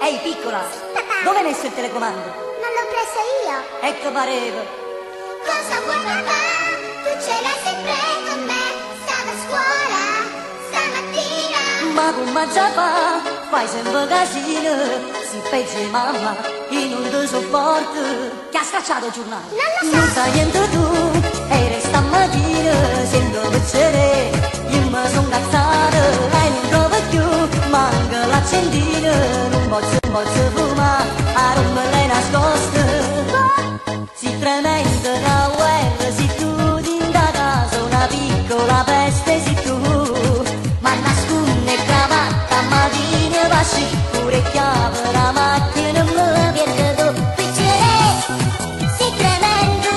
Ehi piccola, Papà. dove hai messo il telecomando? Non l'ho preso io. Ecco pareva. Cosa vuoi papà? Tu ce l'hai sempre con me. Stavo a scuola stamattina. Ma come già fa? Fai sempre casino. Si pezzi mamma, io non ti sopporto. Che ha scacciato il giornale? Non lo so. Non sai niente tu, e stamattina se lo piacere, io mi son cazzata e non trovo più, manca l'accendino, non posso fumare, a non me l'hai nascosto. Si tremenda la guerra, si tu in da casa una piccola peste, si tu, ma nasconde cravatta, mattina passi pure chiave la macchina, me viene tu, piacere, si tremendo,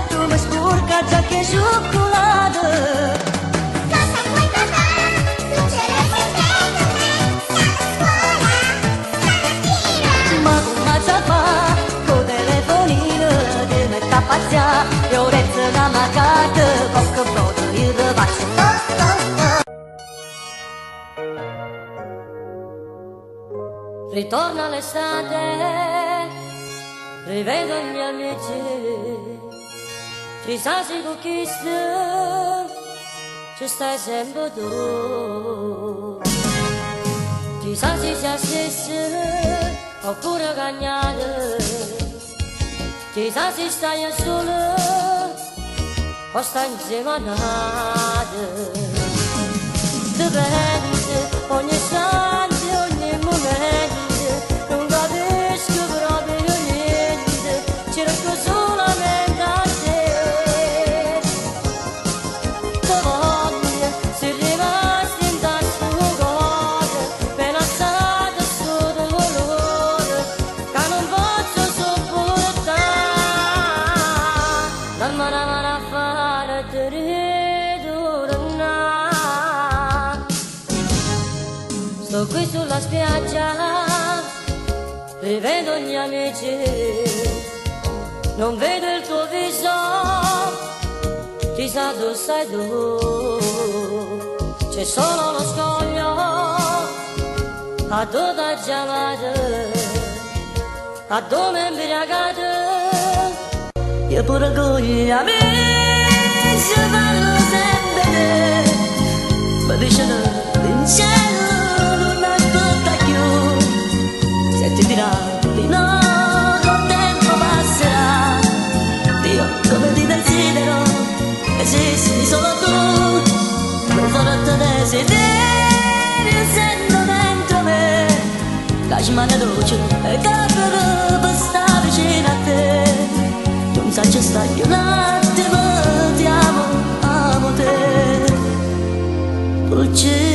tu mi sporca già che cioccolato. Cosa vuoi papà? Tu ce l'hai sempre con me. Stavo a scuola stamattina. Ma come già fa, col telefonino ti mette a pazziare, e ora è da macata, poco voto io ti faccio Ritorna l'estate, rivedo i miei amici, ci sa si conquista, ci stai sempre tu. Chissà se sia stessa oppure cagnata, chissà se stai solo o stai insieme a nata. Dipende ogni istante, ogni momento, non capisco proprio niente, cerco solamente a te. Ti voglio, sei rimasti in tasca un cuore, ben assato sto dolore, che non posso sopportare. Dammi una mano a fare te ritornare. Sto qui sulla spiaggia, rivedo gli amici, non vedo il tuo viso, chissà dove sei tu. C'è solo lo scoglio, a dove chiamate, a dove imbriagate. Io pure con gli amici parlo sempre te, ma vicino in cielo non ascolta più. Se ti dirà di no, col tempo passerà. Dio come ti desidero, esisti solo tu. Non forte desiderio sento dentro me, che ci manda luce e capire per stare vicino a te. Non sa ci stai un attimo, ti amo te. Dolce